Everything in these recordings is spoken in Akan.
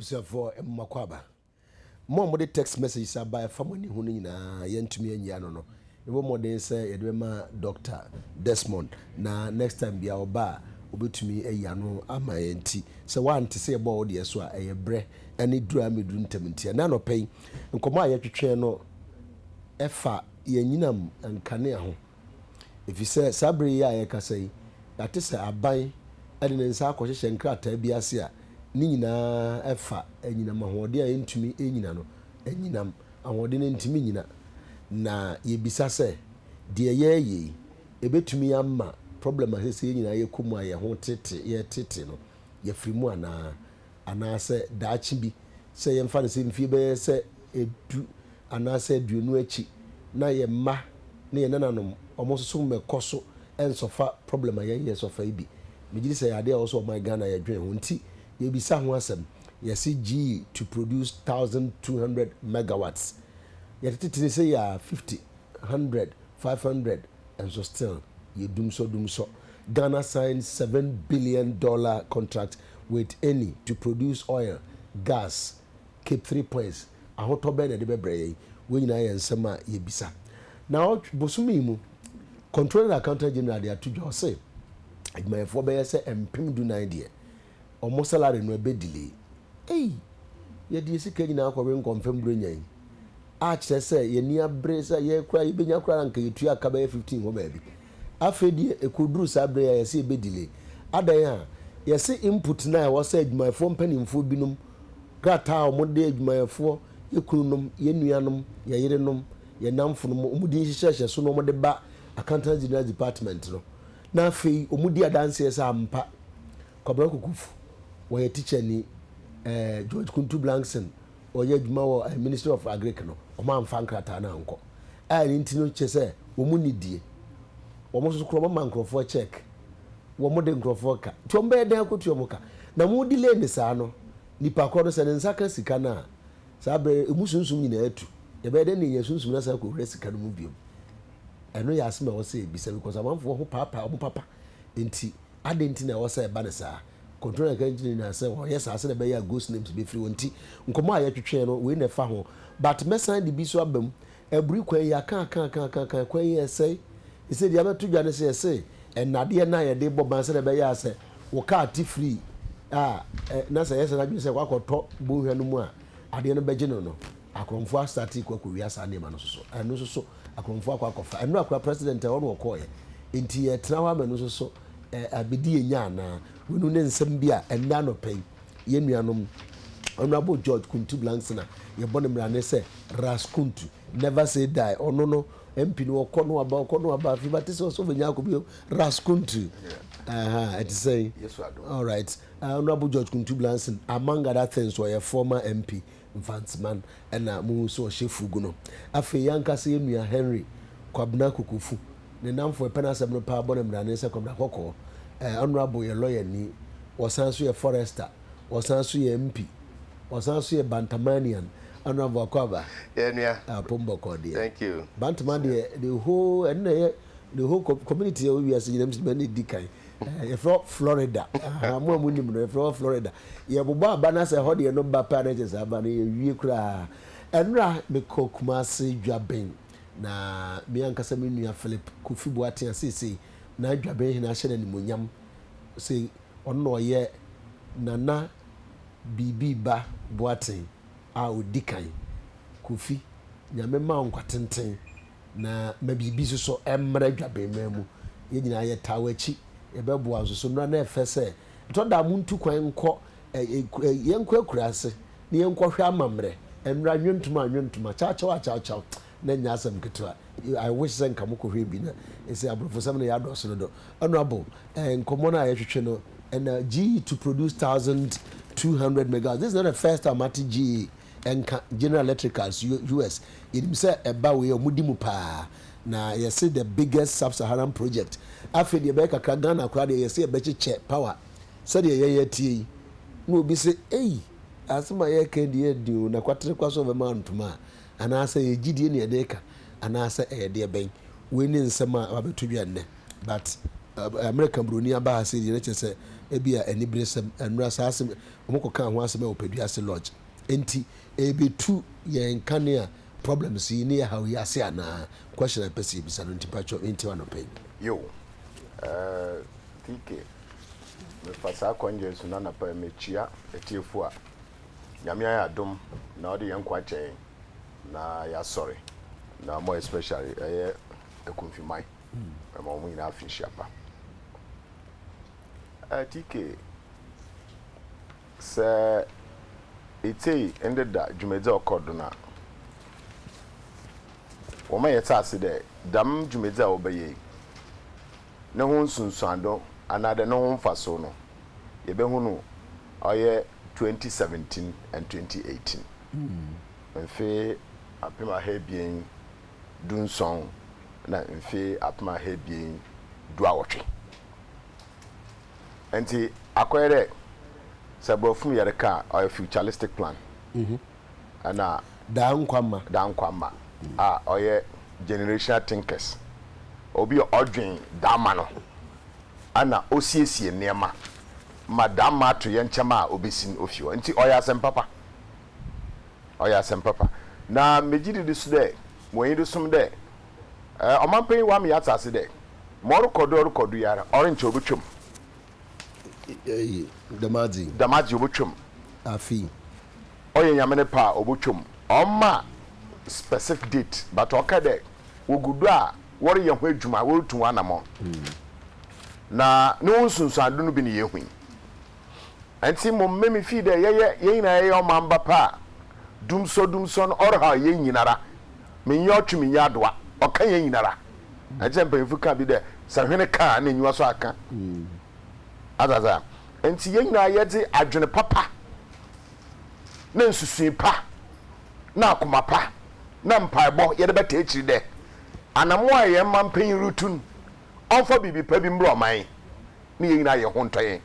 for Makwaba. More the text message by family who yen to me and Yano. More than say Edwema Dr. Desmond. Na next time be our bar, obi to me a yano ama enti. So one to say about the so a bre any drama duntementia. Nano pay and come my no efa yeninam and kanea. If you say Sabri ya can say that is a buy and in sa question crata biasia. Nina efa enyinam ahode a entumi enyina no enyinam ahode ne ntumi nyina na yebisa se de ye ebetumi ama problem ahese enyina ye komu aye ho tete no ye frimu ana se daachi bi se ye mfa ne se mfie be se edu ana se duonu achi na ye ma na ye nananom omososo mekoso ensofa problem aye sofa ibi megiri se ade also my Ghana ye dwen ho nti yebisa ho asem yesi G to produce 1200 megawatts yetiti say ya 50 100 500 and so still you dum so Ghana signed $7 billion contract with Eni to produce oil gas keep 3 points ahoto be na de bebree we nyina ye nsema yebisa now bosumi mu controller accountant general de atudwo say admayefo be ye say empem du 9 de omo salary no be delay ye di sika nyina akọwe nkonfam bronyan a kire se ye ni abresa ye kura ye benya kura nka yetu akaba 15 ho baabi afedi ekoduru sabre ye se be delay adan a ye se input na wo se adwumayefo mpanimfo binum grata omo de adwumayefo ye kunum ye nuanom ye yerenom ye namfonom omudi hihyehyɛ so no omo de ba accountant general department no na afei omudi adanse se ampa kwabra kukufu where teacher ni George Kuntu Blankson or Yedma or Ministry of Agriculture or man Fankrata na uncle. I intino chese, woman die. Almost croma man for check. One modern crofoka. Tombe de akutumoka. Na mu delay ni sano. Ni pakodo saka sikana. Sabe musunsum ni etu. E be de ni yesunsum na sa ko resika no mu biom. Eno ya asema wo say bisa because amanfo ho papa enti adenti na wo say ba ne sa. Controller engineer say oh yes I said be ya ghost names be free wonti nkomo ayetwetwe no we na fa ho but mesan de bi so abam aburi kwan ya kan kwan ye say he said ya beto dwane say enade na ye de boban say be ya say wo ka ti free na say yes na bi say kwakoto bo hwa no mu a ade no beje no akromfo start kwa wi asa ne ma no so eno so akromfo akwakofa eno akwa president e wo ko ye enti ye tena wa ma no so abidi enya na wonu ne nsem bia enna no pay ye nuanom honorable George Kuntu Blankson ye bone mrane se raskuntu never say die ono no MP no kono aba fi but so venya ko bi raskuntu it say yes I do. All right honorable George Kuntu Blankson among other things were a former MP Mfantsman na mu so shefugu no afi yanka se nua Henry Kwabna Kukufu ne namfo penasem no pa bone mrane se Kwabna Kokko honorable ye lawyer ni wasanso ye forester wasanso ye MP wasanso ye bantamanian honorable Akwaba pombo kodi thank you bantaman the whole community we are seeing them many dikai from Florida mo amunim no from Florida ye boba bana se hode no ba pages abana ye wie kura enra me kokumase dwaben na me ankasa me nua Philip Kofi Boateng asese na dwaben hina hye na monyam say onno ye nana bibi ba Boateng a odikan Kofi nyame ma nkwatenten na ma bibi so emra dwaben mamu ye nyina ye tawachi ye bebo aso no na efese to da muntu kwan nko ye nko akurase ne ye nko hwe amamre enra nwentuma cha na nya asem ketwa I wish sen kamoko hwe bi na ese abrofosam na ya do so do honorable nkomo na ye hwehwe no and G to produce 1200 megawatts. This is not the first time at G and General Electricals US it say eba we omudimu pa na you see the biggest sub-Saharan project after the America Ghana crowd you see a beche power said ye tie no be say asema ye kendi edu na kwatere kwaso of a man to ma and I say gidie ne edeka and I say de ben we ni nsema abeto dwane but American Bruni aba say the nature say ebia anibere sem enura sa asem omoko kan ho asem opedua se lodge enti ebi tu ye nkane a problems yi ne how ya se ana question person bisa no ntipacho enti wa no pay yo tike me fasa konje suna na pa mechia etiefu a nyame ya dom na odi yankwa chen na ya sorry na more especially ekunfimai mo mu ina afi apa tike se ite ended da jumede okodo na o ma yeta ase de dam jumede a obaye ne ho nsunsuando anade ne ho mfaso no ye be hu no oye 2017 and 2018 mfe apema hebien dunson na mfe apema hebien duawotwe enti akoyere sabrofum yere ka oye futuristic plan ana da nkwama a oye generational thinkers obi odwen dama no ana osiesie nema madama to yenchema obesin ofio nti oya asempapa na mejidi disu de moyidu sum de omampen wa me yatase de mo rekodo yara orange obutwum damaji obutwum afi oye nyamene pa obutwum oma specific date but okade wogudu a wori ye ho adwuma worutu anamo na no nsunsuando no bi ne yehui anti mo memi fi de ye nyina ye o mamba pa dumso no orha ye nyinara menyo twumi nyadoa oka ye nyinara aje mpanyfu ka bi de sahwene ka na nyiwa so aka azaza anti ye nyina ye de adwene papa na nsusu pa na akoma pa na mpaebo ye de beta ekiri de anamo a ye mampan rutun onfo bibi pa bi mbro man ni ye nyina ye ho ntoye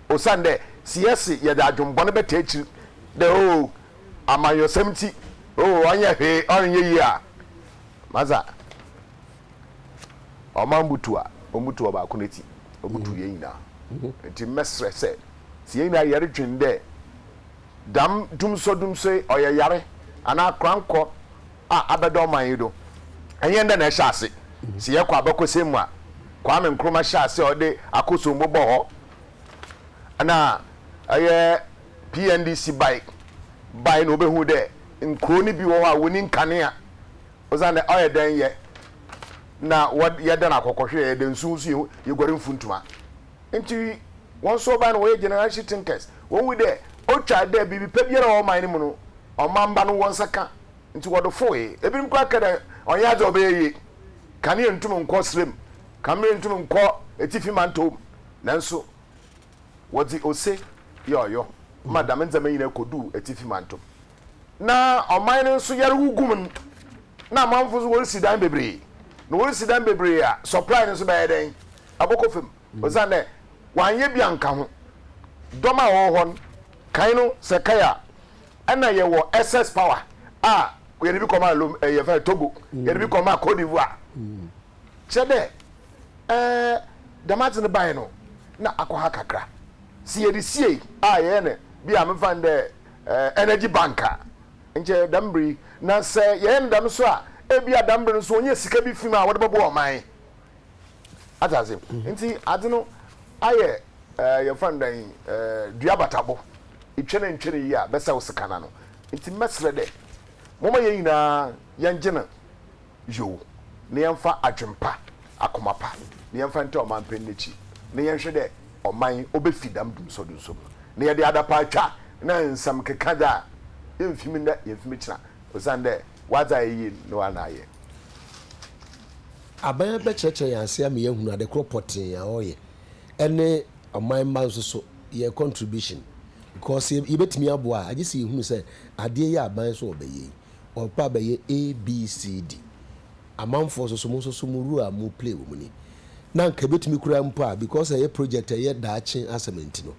osande siyesi ye da adwombo ne beta ekiri de o amayo 70 anya he onye yi a maza omambutua omutu ba kuneti omutu ye nyina enti mesre se si ye nyina yare twinde dam dumso oye yare ana kranko a abedo man yido enye nda na ehya ase si ye kwa abakosemu a kwa me nkroma hya ase ode akoso mbobo ho ana aye PNDC bike no behu de nkro ni bi wo a woni nkane a ozane oye den ye na wod ye den akokohwe ye den sunsu ye gware mfuntuma enti won so ba no we generation thinkers won wi de otwa de bibi pa biara o man ni mu no o mamba no won saka enti wodo foe ebim kwa kada onye aje obeye kane ntum nko srem kamere ntum nko etifi manto nanso wodi ose yo madam nzama yina kodu etifi manto na oman nso yare wugum na manfo so wori sidan bebre no wori sidan bebre a supply nso ba yeden abokofem ozane wanye bia nka ho doma wo hon kan no sekaya ana ye wo excess power a ye bi koma lo ye fa Togo ye bi koma Cote d'Ivoire chede damati ne ban no na akoha kakra si ye di sie a ye ne bi am fan de energy banker nje dambri na se ye ndam so a ebi adambri so onye sika bi fim a wode bebo oman ataze nti ade no aye ye fan dan dua batabo itwene yi a besa usika na no nti mesre de moma ye nyina yanjena yo ne yemfa adwempa akomapa ne yemfa nte oman pennechi ne yenhwe de oman obefidam dumso ne ye de adapa atwa na nsam kekada yemfimi nda yemfimi kira osande waza yi no anaye abaya be cheche yanse am ye hunu ade cropotin ya oye ene oman manso so ye contribution because ye betimi aboa agisi hunu se ade ye aban so obeye opa beye ABCD amanfo so muru a mu play wo muni na nka betimi kura mpa because ye project ye daache assignment no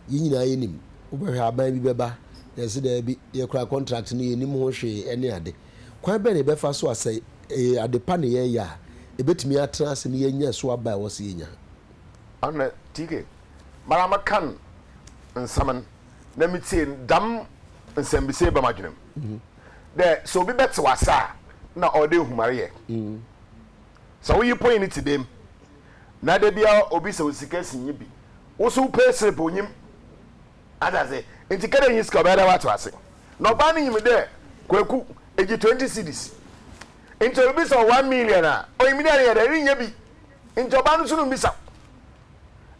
yinyina yenim ubehwe aban bi beba yesi da bi ye kura contract no yenim ho hwe ene ade kwan be ne befa so asai ade pa ne ye ya ebetimi atra ase ne yenya so aba wo se yenya ana tike marama kan nsaman na mitie dam nsambise ba madwenem de so bi bet wasa na ode humare so we point it dem na de bia obi se osika sinye bi wo so pese bonyim adaze enti kada yin ska bada watu ase no ba ni yim de kwaku eji 20 cedis enti obi so 1 million o million ya de nya bi enti oba no sunu bisa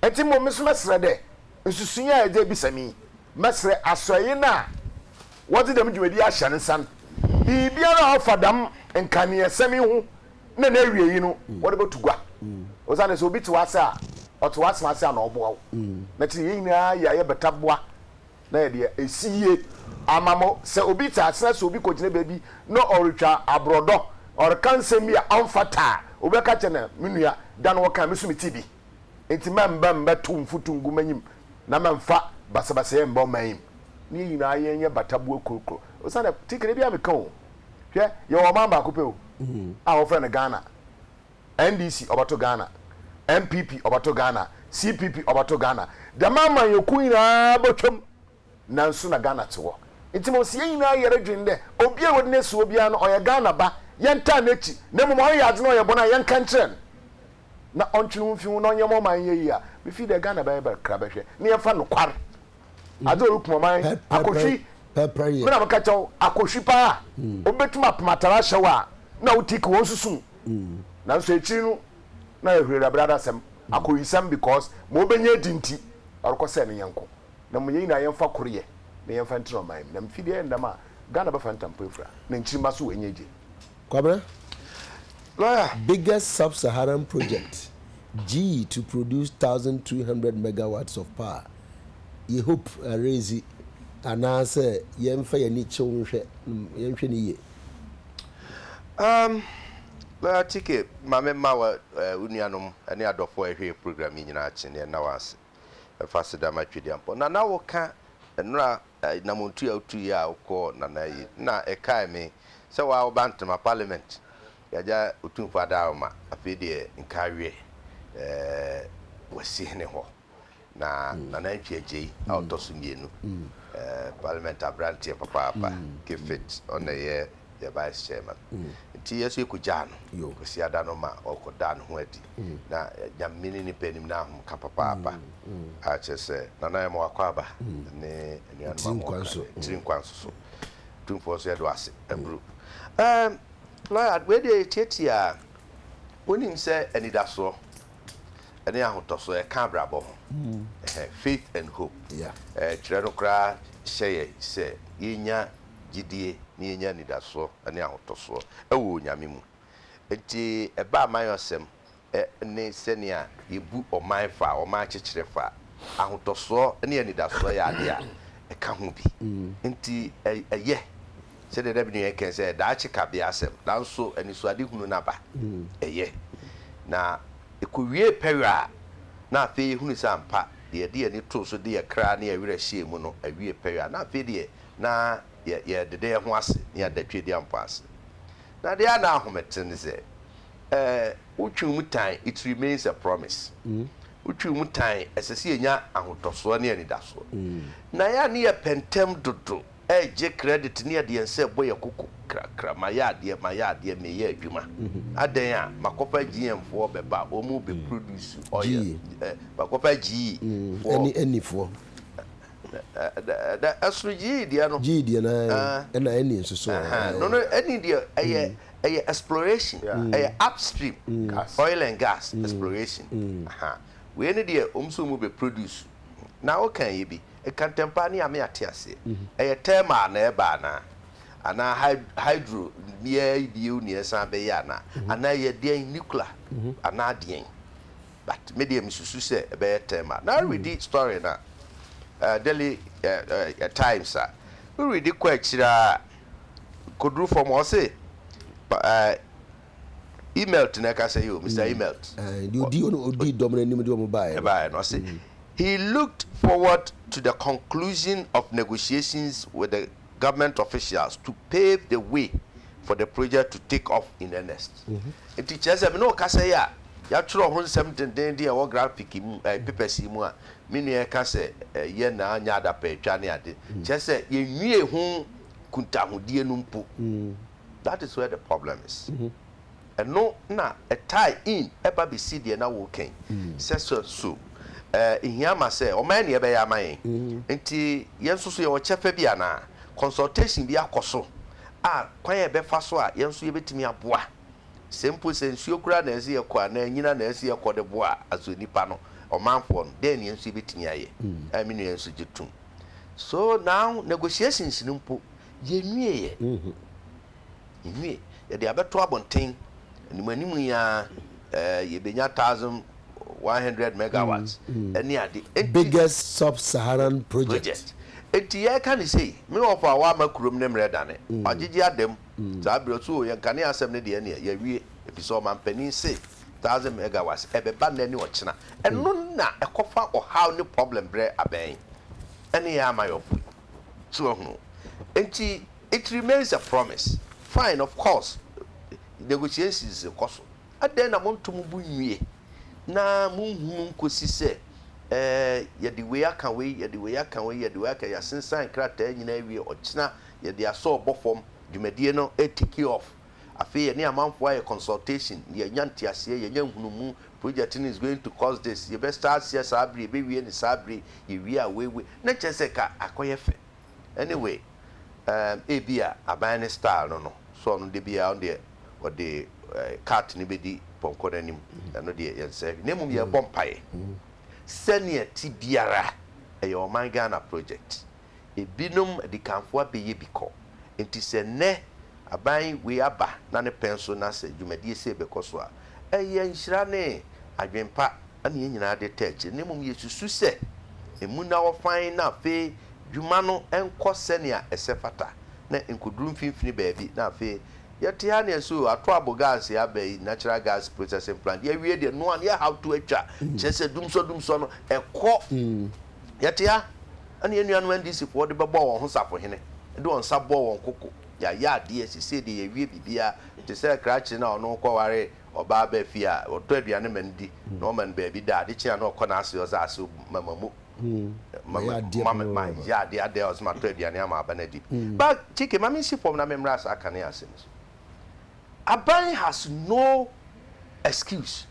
enti mo mesuma sre de nsusunya eje bisa mi mesre asoye na wodi dem dwedi a hye nsan bibia na ofadam nkane semi hu na na awie yi no wodi betugwa ozane so obi ti wasa oto wasa ase na obo na ti yin na ya betaboa na ye de esiye amamo se obi ta asena so obi kogine baby no orutwa abrodo or kansem ya amfata obi ka chene menua dan wo kan mesumi tibi enti mamba tumfutungu manyim na mamfa basabasa mba manyim ni yina yenye bataboa kokro ozane tikere bia me kan hwe ye wo mamba ko pe o a wo friend Ghana NDC obato Ghana MPP obato Ghana CPP obato Ghana the mama yoku ina botwam nanso na Ghana tewo intimo sie ina yere dwende obi a wode nesu obi an oye Ghana ba yenta nechi na mo ho ya adno oye bona yenka ntren na ontwenu mfi hu no nye mo man ye ya be fi de Ghana ba kra behwe ne yefa no kwar ado okumo man akohwi me na maka chaw akohwi pa obetuma pamatara hyewa na utiki won susum na so echi no na ehwera brother sem akoyisam because mo benye dinti orko se ne yanko na mo yin na yemfa korye na yemfa ntro man na mfide ndama Ghana ba fantam pefra na nchirima so enyeje Kwabra lawyer biggest sub-Saharan project G to produce 1200 megawatts of power you hope raise anase yemfa ye ni chewhwe yemhwe ni ye la tike mame mawa unianum ani adofo ehwe program nyina chine na wase fasida matwedi ampo na wo ka enra na muntu ya utu ya uko na yi na ekai me se wa obantama parliament yaja utumfa dauma afede nkawie wasi ne ho na ntweje autosu mienu parliament abrantie papa kifit on ye vice chairman nti yeso ekujano kosi adano ma okodan ho adi na nyamini ni penim na hom ka papa a chese na ya mo akwaba ne enuanu ma tin kwanso so tumfo so edo ase ebru lawyer we dey tetia onim se enidaso eni ahotoso e ka brabo ho faith and hope chirenokra sheye se yinya gidie ni yenya nidaso ene ahotoso ewo nyame mu enti eba mayosem ne senia yebu oman fa oman chechire fa ahotoso ene nidaso ya ade a eka ho bi enti eye se de dabinu yeken se da chika bia asem danso eniso ade hunu na ba eye na ekowie pewa na afi hunu sampa de ni to so de kra na awira hie mu no awie pewa na afi de na ye de ho ase ya datwe de ampas na de ana ahometen ze utwumutan it remains a promise utwumutan esese enya ahotoso ne anidaso na ya ne ye pentem dodo je credit ne de ense boye kuku kra maya de me ye adwuma adan a makopa GM fo beba o mu be produce oil makopa G any for da asruji dia no G dia na any so no any dia exploration upstream oil and gas exploration we any dia omso mu be produce na o kan ye bi e kan tempa ni ame atiase thermal na eba na ana hydro near you near Sambe yana ana ye dia nuclear ana dia but medium susu se be thermal now we did story na daily times we read the kwachira kodru from us email to neka say you Mr. Email you di dominant ni mo buy no say he looked forward to the conclusion of negotiations with the government officials to pave the way for the project to take off in earnest. It teaches them no kasa ya ya tro ho nsem denden de wo graphic mu papers mu a menu e ka se ye na anya adapa atwa ne ade che se ye nwie ho kuntahudie no mpo. That is where the problem is. And no na a tie in eba be see de na wo ken so ihia say o man ye be ya man enti yenso so ye wo chefa bia na consultation bi akoso kwan ye be fa so a yenso ye betimi aboa simple sensuo kura na ese ye kwa na nyina na ese ye kwa de boa aso nipa no o manfo no den yenso ye betimi aye aminu yenso jitum. So now negotiations nimpo ye nwie ye ye de abeto abonten animanimu ya ye benya 1100 megawatts any ade biggest sub-Saharan project. Enti ye kan say me ofa wa makurom ne mredane agigi adem za abroso ye kan asem ne de ne ye wie episo man panin say 1000 megawatts ebeba na ni ochina eno na ekofa o how ni problem bre aben ene ya amayofu so hu. Enti it remains a promise. Fine, of course, negotiations is cost. At then I want to move nwie na munhu nkosi se ye the way aka we ye the way aka we ye the way aka ya sensan krata nyina wie ochina ye the aso bofom dwumadie no take off afi ye ne amanfo aye consultation ye nyanti ase ye nyanhunumu project is going to cost this ye best start see sabri be wie ni sabri ye wie a we na chese ka akoyefe anyway ebia abane style no so no de bia on de or the cat ni be di ponko nanim no de yense nemum ye bompae senior tibiara e your man Ghana project ebinum de kanfo abeye biko enti se ne aban we aba na ne penso na se dwumadi se bekoso a eye nhira ne adwempa ane nyina de tech nemum ye susu se emu na wo fan na fe dwuma no enko senior esefata na enkudrum finfini baabi na fe yete ha ne so ato abogas ya bai natural gas processing plant ya wie de no an ya how to atwa chese dumso no ekọ yete ha ane enuanu NDC for de bebo won ho safo hene de won sabo won koko ya de asise de ya wie bibia te se krachi na ono kọ ware oba ba fia oto aduane mandi no man baabi da de chia na okọ na ase oza ase mamamu mama ya de ade osma to aduane ama abanadi but chike mami si form na memra asa kane ase Aban has no excuse.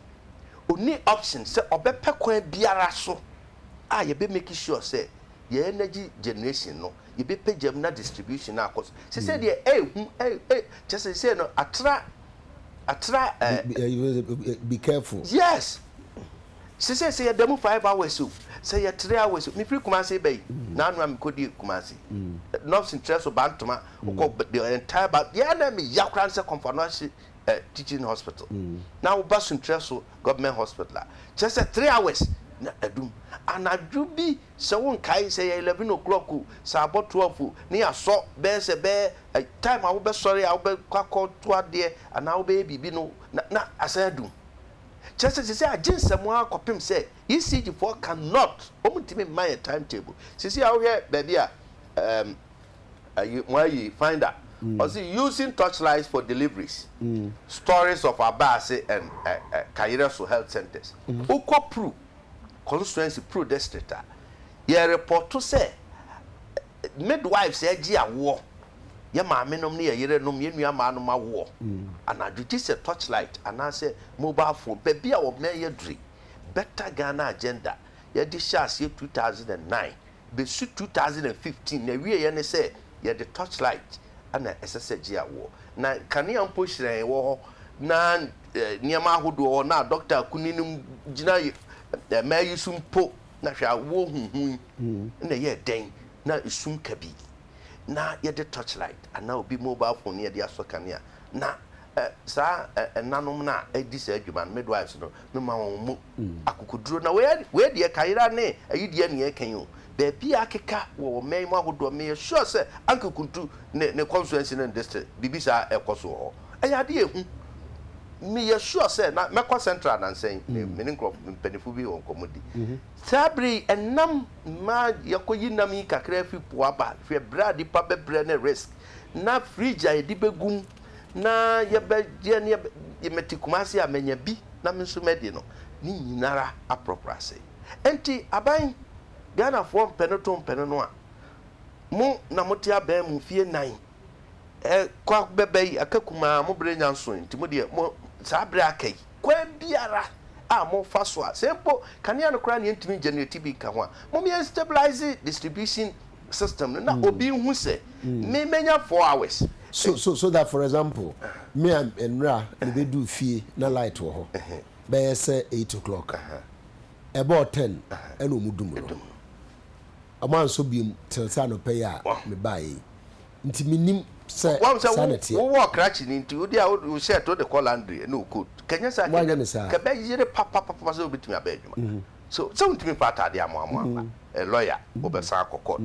Only option say obepe kwan biara so. You be making sure say your energy generation no, you be pay gemna distribution na cost. She said just say no atra be careful. Yes. She said say demo 5 hours so. Say ya 3 hours. Me free Kumasi bay. Now I'm kodi Kumasi. Not interest of Bantama the entire but the enemy Yakran se conference teaching hospital. Now bus interest government hospital. Just 3 hours na adum. And I do be so one kai say 11 o'clock say about 12 near so be se be time I will be sorry I will be kwakọ to there and I will be bibi no na asadu. Just as say agin someone kopim say ECG4 cannot omutimi my timetable. See how here baby where you find that also using torchlights for deliveries. Stories of Abase and Kaireso health centers. Uko Pro constituency Pro district. Ye report to say midwives say a war. Ya maame nom ne yere nom ye nua ma no ma wo ana duty say torchlight ana say mobile phone baby a wo me ye dri better Ghana agenda ye di shas ye 2009 be su 2015 na wie ye ne say ye the torchlight ana SSG awo na kane ampo hire wo na niam ahodo na doctor kuninum gina ma yisumpo na hwa wo huhu na ye den na isum kabi na ye the torchlight and now be mobile phone ye the asokania na sa nanom na edisa adwuma midwives no me ma won mu akukuduro na we de kaira ne ayidie ne kan o be bia akeka wo men mu ahodo me sure say ankukuntu ne constituency ne district bibisa ekoso ho ayade ehu me ye sure say na mekwa central na nsen me ne crop mpanifu bi won komodi sabri enam ma yakoyi nam yi kakra fi poaba fi bradi pa bebre ne risk na fridge ay di begum na ye be je ne ye metikumasi amenya bi na me nso medi no ni nyinara apropra say enti aban Ghana for mpeno no a mo na mote aban mu fie 9 kwa bebe akakuma mo bre nyanso enti mo de mo sa bre akai kwa biara a mo fa so a sempo kania no kra ne ntimi generate bi ka ho a mo me stabilize distribution system na obi hu se me menya 4 hours so that for example me and Ra we do fie na light wo ho be say 8 o'clock about 10 eno mudum no aman so bi till sa no pay a me buy nti minim say sanity wo work ratch ni nti wo dia wo share to the call laundry no code kenya sa ka be yire papa so bitimi abadwuma so ntimi pata de amo a lawyer wo be sa court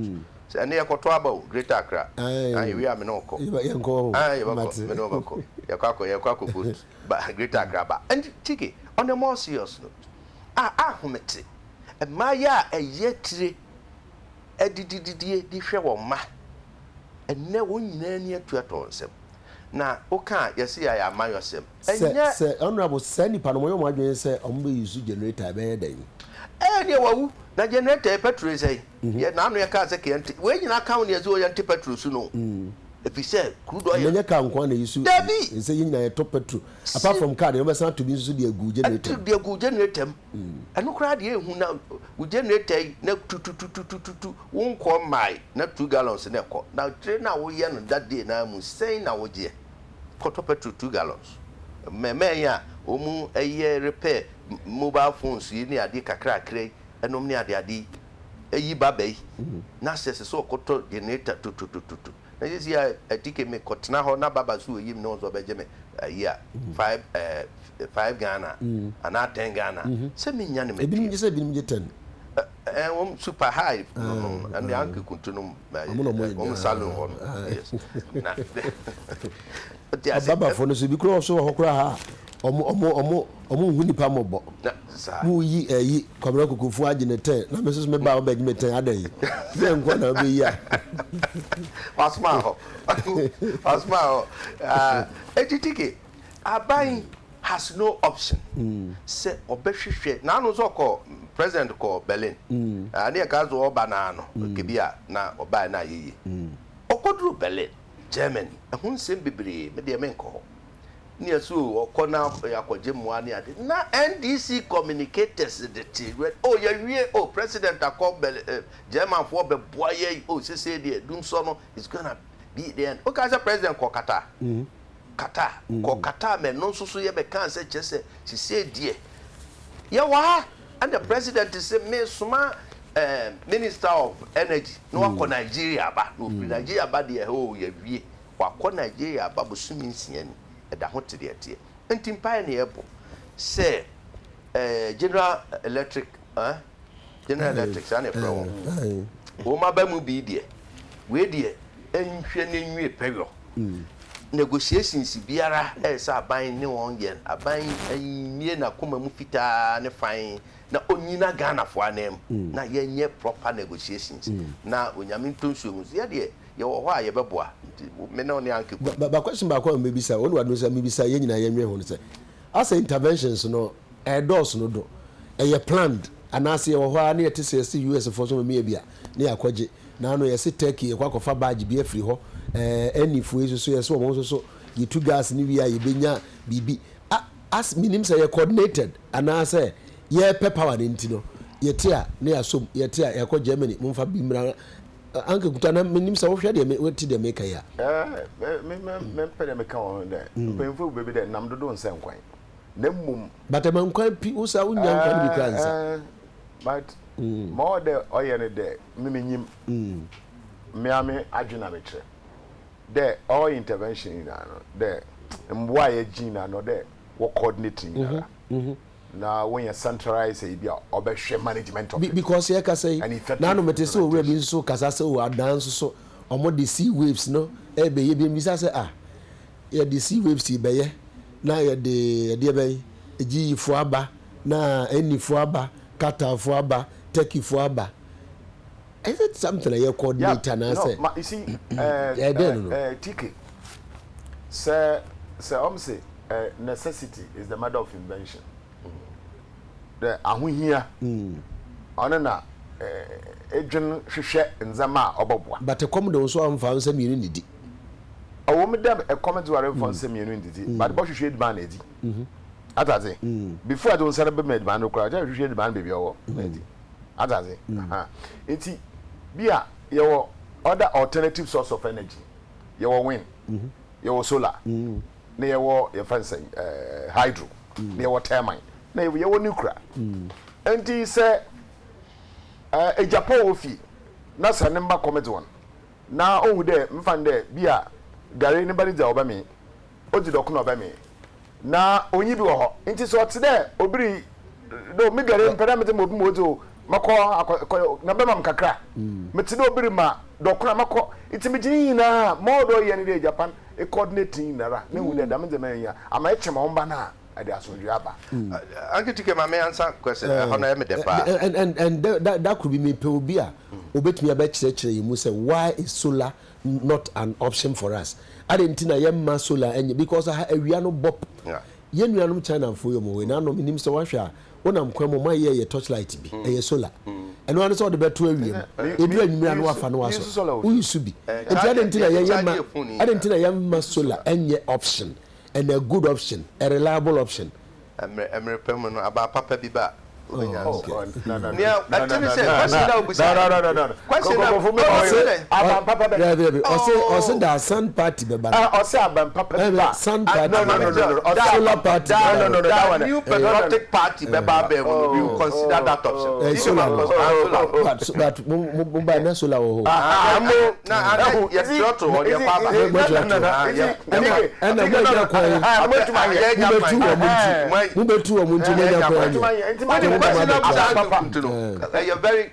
so ene yakoto aba Greater Accra we am no ko yenko me no ko yakako post ba Greater Accra ba and tiki on the more serious note ahomete maya eyetire edidididie di hwe wo ma enne wo nyina ni atuato nsem na oka yesi ya amayosem enya se honorable sani panomo yo adwen se ombe use generator be dan de wawu na generator petrol say ye na anu ya ka se ke enti we nyina ka woni ezo ya enti petrol su no if say crude oil nya ka nkwa na use say yin na top petrol apart from car you must to be use the gu generator the gu generator anu kra de ehu na gu generator na tutututututu won ko mai na 2 gallons na ko na tre na wo ye no that day na mu say na wo je ko top petrol 2 gallons me ya omu eye repair mobile phones yi ni ade kakra kre enom ni ade eyi babai na sese so koto generator tutututu na yesi ya Adekye me kotna ho na baba so yim no so beje me ya 5 Ghana ana 10 Ghana se me nya ne me ebinim je 10 super high and the uncle continue salon ho yes na baba for no so bi kro so ho kra ha omo hu nipa mobo mu yi kwabra kokofu agene 10 na me so me ba o bagime 10 adan ze nko na be ya asma ho etitike abai has no option se obehwehwe na anu so ko president ko Berlin ani ka zo oba na no kebia na oba na yeye okodru Berlin Germany ehun sem bebre me de menko ni asu okona yakoje muani ade na NDC communicators the t ya wie president akọ German for be boye sese de dum so no is gonna be there o ka say president ko kata ko kata me no so ye be kan say chese si say die ye wa and the president say me suma minister of energy no akọ Nigeria ba no Nigeria ba de ya wie wakọ Nigeria ba bosumi nsia ni da hote de tie entimpa ne ebo say General Electric ane from o ma ba mu bi de we de enhwe ne nwie peyo negotiations biara sa aban ne won yen aban anyie na koma mu fita ne fan na onyina Ghana fo anem na yenye proper negotiations na onyame tonsuo mu ye de ye wo ho a ye beboa me na oni anke ba question ba kwa mbisa wonu wadno sa mbisa ye nyina ye nwe ho se asa interventions no doors no do ye planned anase ye wo ho a na ye te se US for so me bia na yakwaje na no ye se Turkey ye kwakofa badge bi afri ho any fu eso so ye so mo so ye two gas ni wi a ye benya bibi as minim say ye coordinated anase ye power ni ntino ye tia na ya som ye tia ye ko Germany mo fa bi mra anke kutana minim sa wo hwe de weti de meka ya me pede meka on de penfo bebe de nam dodo nsen kwan na mum batama nkwan pi usa unya nkwan bi kransa but more de oyene de memenyim me adwena me kire de all intervention na no de mboa ye gina no de wo coordinating na when you centralize e bia obehwe management of it because here ka say na no mete so we bi so kasa say o dance so omo the sea waves no e be ye bi mi say ye the sea waves be ye na ye de be eji fu aba na eni fu aba kata fu aba Turkey fu aba is it something like coordinator na say no you see TK say necessity is the mother of invention the ahuhia ono na edwin hwehwe nzama obobwa but come don so amfa nsem yiri nidi awo me dem a comment were for nsem yiri nidi but bo hwehwe edman edi ataze before I don't say be made man okra ja hwehwe edman baby owo edi ataze enti bia yewo other alternative source of energy yewo wind yewo solar na yewo ye fancy hydro na yewo turbine na yewo nuclear enti say Japan ofi na sanemba comment one na ohu de mfande bia gare ni bari za obami odi dokuna obami na onyi bi wo ho enti so te de obiri do mi gare mpeda mete mo bi mo ozo mako na bema mkakra mete de obiri ma dokuna mako enti mi gini na mo do ye ni de Japan e coordinating na hu de dam de manya ama eche ma omba na ade asonju aba Adekye ma me answer question hono me de pa and that could be me pe obi a obetumi abekire you say why is solar not an option for us adentina yemma solar enye because awia no bop yenuanum China for you mo we na no minim se wahwe a wonam kwam mo ye torchlight bi eye solar eno an so de beto awia edu anwura no afa no waso uyisu bi enti adentina yemma solar enye option and a good option, a reliable option. Emre Pemu no aba papa bi ba. No. Also the Sun Party beba. Sun Party. Solar Party. No. That one. New Patriotic Party beba be you consider that option. Solar. But mumba na solar ho. Na yes trotro or your papa. A very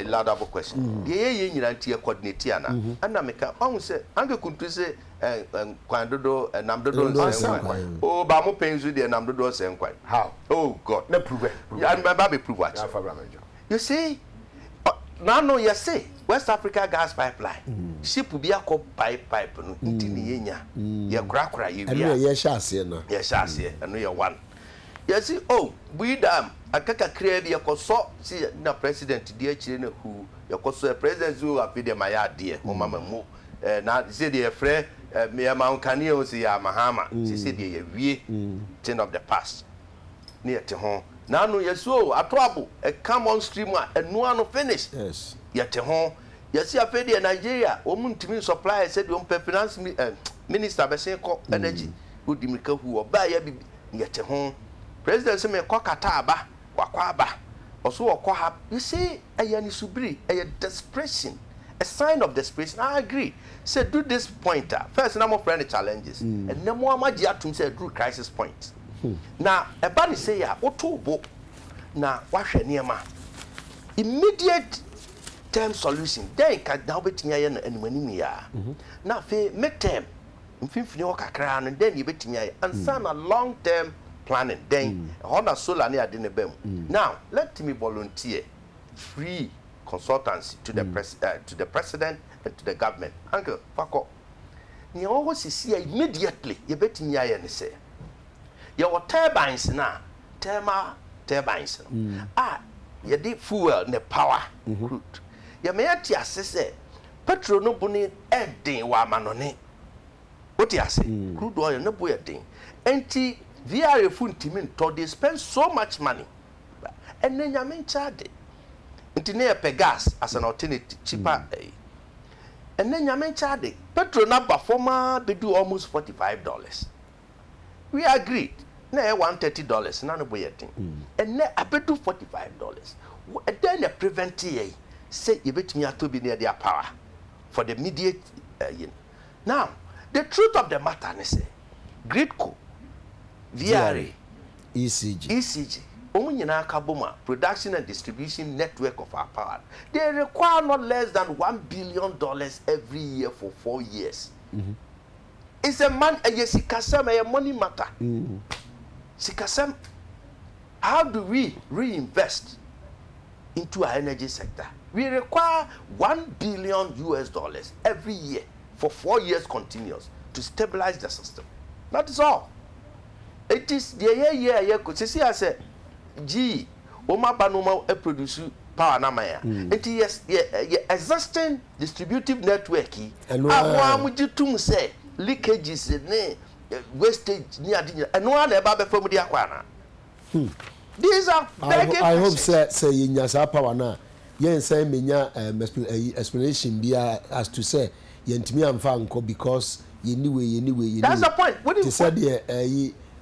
laudable question. Ye nyinantie coordinate ana. Ana meka on say ange kuntu say kwandodo namdodo nsenkwan. Oh ba mo penzu de namdodo nsenkwan. How? Oh God. Na prove. Ya ba be prove what. You see now no you say West Africa gas pipeline. Ship bi akọ pipe no ntini yenya. Ye krakra ye bia. Eno ye hyase no. Ye hyase eno ye one. You see, oh, we dam akaka create yakoso see na president die chire na hu yakoso president zu afide maya die mo mama mu na see the frɛ me ma nkane o see ya mahama see the ye wie thing of the past near te ho na no yeso atoabo e come on stream a enu ano finish yes ye te ho ye see afide Nigeria o mu ntimi supply said o finance minister be say ko energy o dimika hu oba ya bibi ye te ho president say me kokataba wakwaba also wakwa you see ayani subri a desperation a sign of desperation. I agree say do this pointer first na mo friend challenges and nemo amaji atum say do crisis point na eba ni say ya otobo na wahwe niema immediate term solution then ka na obetinya ye na animani ya na fe midterm mfimfini okakra no then ye betinya ye ansa na long term planning then on solar near the bem. Now let me volunteer free consultancy to the president and to the government. Uncle Fako, you always see immediately you bet me I say your turbines now thermal turbines you did fuel the power crude you may at your say petrol no buni edding wa manone what you say crude oil no boy thing anti VR funtimin to they spend so much money and then you charge it near per gas as an alternative cheaper and then you charge petrol number former they do almost $45 we agreed na $130 none of boy thing and then I bet do $45 and then the prevent say you bet me to be near their power for the immediate now the truth of the matter is say gridco VRA, ECG, Omunyina Kaboma, production and distribution network of our power. They require not less than $1 billion every year for 4 years. It's a man, a sikasam, a money matter. Sikasam, how do we reinvest into our energy sector? We require $1 billion every year for 4 years continuous to stabilize the system. That is all. It is the year could see I said G Oma Banuma produce power na maya. Yes, existing distributive network. And one would you to say leakages wastage near dinner and one about from the aquana. These are I hope say in Yasa power now. Yen say menya explanation be as to say yentimi amfa because anyway. That's the point. What is said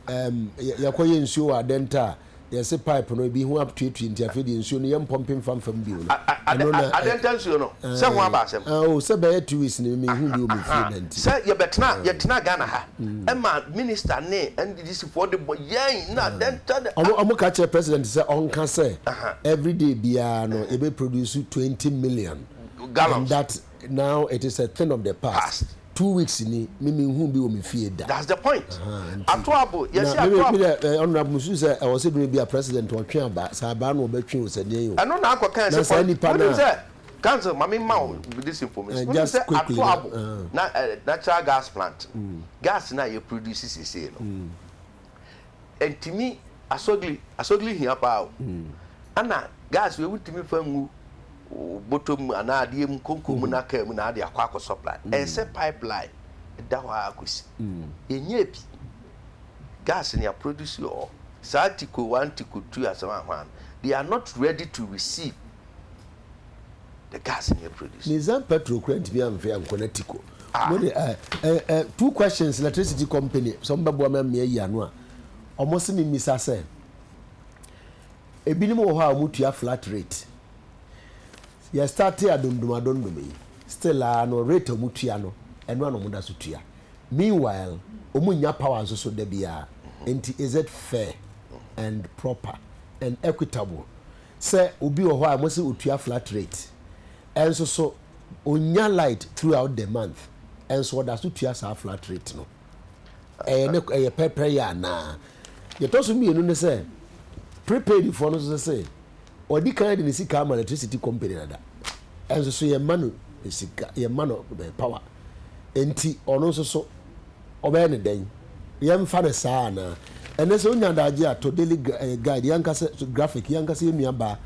yakoye nsuo adenta yes pipe no bi hu up to 20 afedi nsuo no yem pumping from bi no adenta nsuo no se ho abasem se be 2 weeks ni me hu bi o me fie denti se ye betena Ghana ha ema minister ne and this for the yen na adenta omo ka che president say onka say every day bia no e be produce 20 million gallons, and that now it is a thing of the past. 2 weeks ni mimi hu bi o me fie da. That's the point. Atoabo, yes, atoabo. Honorable Musu say I was say be a president o twen aba sa aba na obetwen o sene yo. Ano na akwa say what is that? Council mami ma with this information. What is that? Atoabo. Na natural gas plant. Gas na you produce say no. Entimi asogli hia pa o. Ana gas we wutimi famu bottom anadiem konkom na ka mu na ade akwa supply and say pipeline da wa akosi enye bi gas ni produce or satiko 1 tiko 2 asama hwan they are not ready to receive the gas ni produce nizam petrol current bi am fe ankona tiko no dey 2 questions electricity company some babo ma me yi anu a almost me misa say ebinim wo ha mutua flat rate. You started at Dundum, still no rate of Mutiano, and one of Mudasutia. Meanwhile, Omunya power so debia, and is it fair and proper and equitable? Say, Ubi or why must Utia flat rate, and so Onya light throughout the month, and so that's Utia flat rate no. A pepper ya na. You told me, you say, prepaid for us to say. Or the kind of sika electricity company nada and so your man sika your man power enti ono so obe ne den yem fa ne saa na ene so nya daje ato daily guide yanka graphic yanka se miaba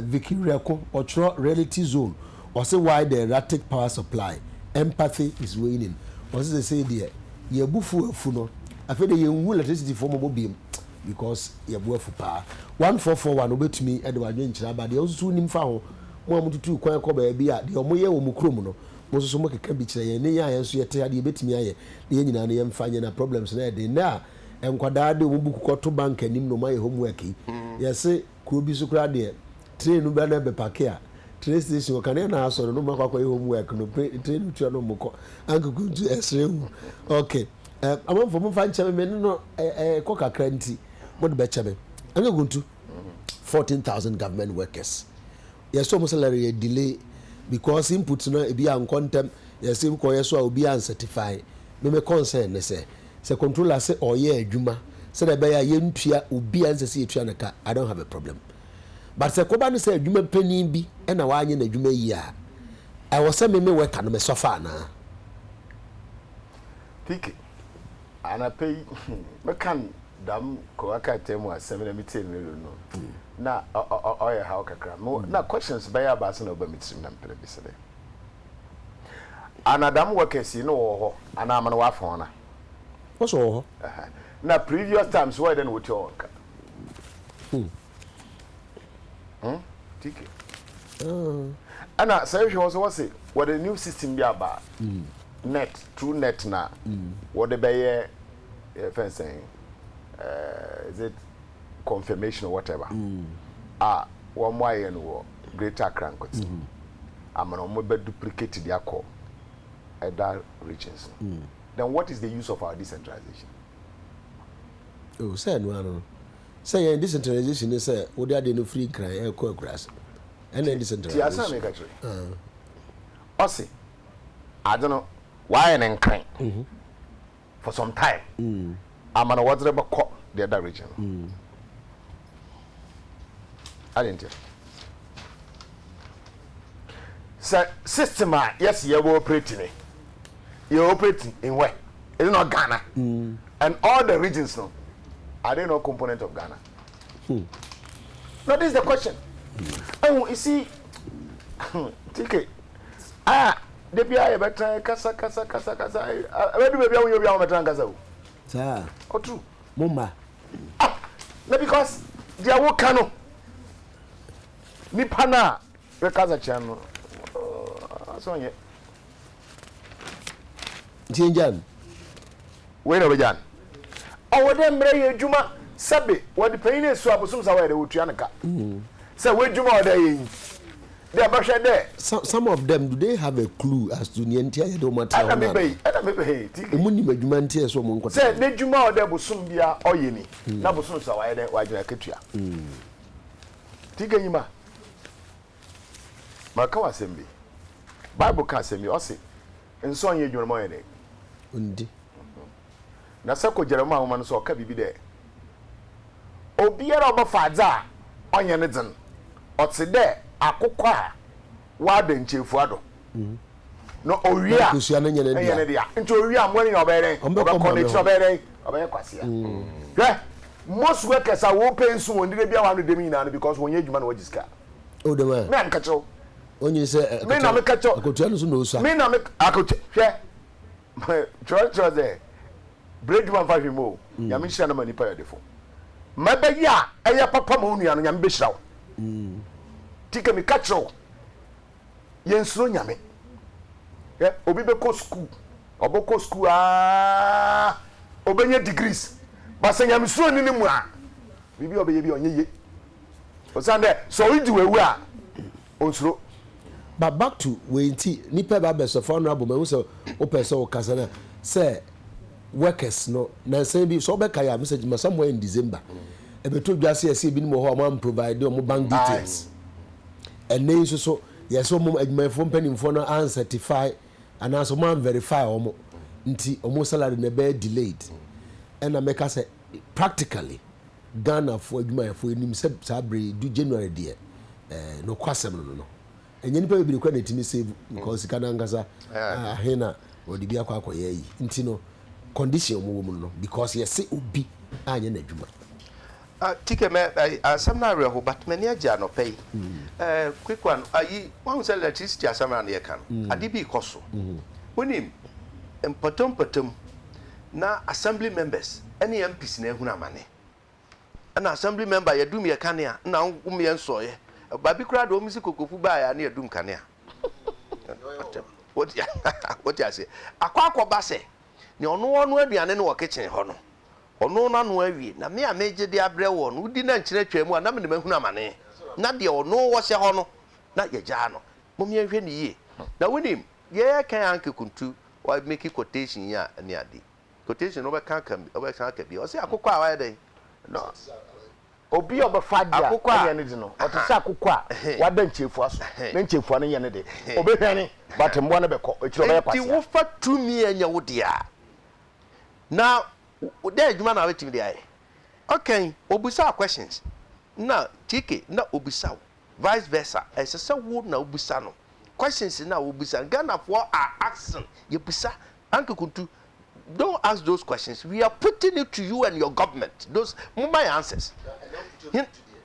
Vicky Reko or reality zone or say why the erratic power supply empathy is waning or say there ye bufu afu no afede ye nwu electricity for mo biem because ye buafu pa 1441 obetumi e de wadwe nkyira ba de osusu nim fa ho mo amututu kwan ko ba bia de omoye wo mu krom no mo soso mo keka bi kire ye ne ya yenso ye te ade betumi aye de ye nyina ne ye mfa nye na problems na de na enkwada de wo buku ko to bank anim no my homework ye se kuro bi so kra de train no ba na be park a train station kan na asoro no makwa ye homework no train tu no mo ko ankuku tu esre okay amon fo mo fa nche me no ko kakra nti mo de be chebe anga guntu 14,000 government workers. Yes, so much salary delay because inputs no e be an contem. Yes, im ko yeso obi an certify. Me concern say controller say oye adwuma. Say the be ya yentua obi an say etua naka. I don't have a problem. But say koba no say adwuma panin bi e na wa anye na adwuma yi a. I was say me work no me suffer na. Tiki. Ana pay me kan dam ko aka temu a 7 meeting no. Na oya how kakra no na questions by about no ba mitim na mpere bi sele anadam workers no ho ana amana wa fon na what's ho na previous times why then with your tiki ana say she also was say what the new system be about net through net na what the be fencing is it confirmation or whatever one way and greater crankot I'm going to duplicate the call at that regions then what is the use of our decentralization? Oh say no say decentralization is say we are the free cry grass and then decentralization I don't know why an crank for some time I'm going to whatever call the other region I didn't hear. So, system, yes, you're operating. You're operating in where? It's not Ghana. And all the regions, no, are they not component of Ghana? No, this is the question. Oh, you see, TK. The PI better kasa. Where do we be on better kasa? Sir. Oh, true. Mumba. No, because they are working. Nipa na kasa channel. So yeah. Jinjan. Where are we Jan? Oh, them bray juma sabe. What the pain is so abusum sa where they would trianaka. So where juma there? They are there. Some of them, do they have a clue as to the entire domain? I don't pay. Muni Majumantia so monko. Say the juma there busum bia oyeni. Na busum sa where they wajuna ketua. Tika yima. Maka wasembi. Bible ka asemi o se. Nso onye dwuma mo yene. Undi. Na sako Jeremiah wo man so ka bibi de. Obiara obafaza onye ne dzen. Otse de akokwa wa de nchefu ado. No owia. Kusia na nyene dia. Nyene dia. Nti owia mo ni obere. Obekọ ne trobere. Obeye kwase. Hwe. Most workers are open so won de bia wa no dem nyina because won ye dwuma na wajiska. Oh the man. Me an kacho. Onye say me na me kacho. Akotua no so no so. Me na me akotua. Hwe. Church there. Bread one five mo. Nyame hira na mani pa yodefo. Mabe ya eya papa mo nua no nyame be hira wo. Tika mi kacho. Yensuro nyame. Obi be ko school. Oboko school obenye degrees. Basa nyame suro ni mu a. Bibi obeye bi onye ye. Osande so we do ewu a. Onsuro. But back to wenti nipa ba be so honorable me so o person o kasa na say workers no na say bi so be kaya message ma somewhere in December e be to dwase ese bi no ho am provide o mo bank details and then so yes o mo adwumafo mpanimfo no an certify and also mo verify o mo nti o mo salary na be delayed and na make say practically Ghana for adwumafo enim se sabre du January de no kwasem no enye nipa be kwa na timi save because kana ngasa ahena odi bia kwa akoye yi nti no condition mo no because yes say obi anye na adwuma tike me asam reho but many agya no pay quick one ayi one say electricity asam na ye kan ade bi koso wonim important na assembly members any MPs na ehuna mane na assembly member ye dum ye kan ya na um ye nso ye babi kura do misi kokofu ba ya na edum kanea what ya say akwa ba se ni ono aduane ne wo kitchen ho no ono na no awie na me ameje de abre wo no udi na nkyere twam na me ne mahunu amane na de ono wo se ho no na ye gya no mom ye hwe ni ye na wonim ye kan anke kuntu wa make quotation ya ni ade quotation no be kan bi o se akokwa wa den no obi obafadia ye ne de no o te se akokwa wa da nchefu aso na nchefu no ye ne de obehwani but mbo na be ko ekiro be kwase ti wo fa tumi anya wo dia na there adwuma na wetim dey okay obusa questions na tike na obusa vice versa esese wo na obusa no questions na obusa Ghana for are asking you busa anke kuntu don't ask those questions we are putting it to you and your government those my answers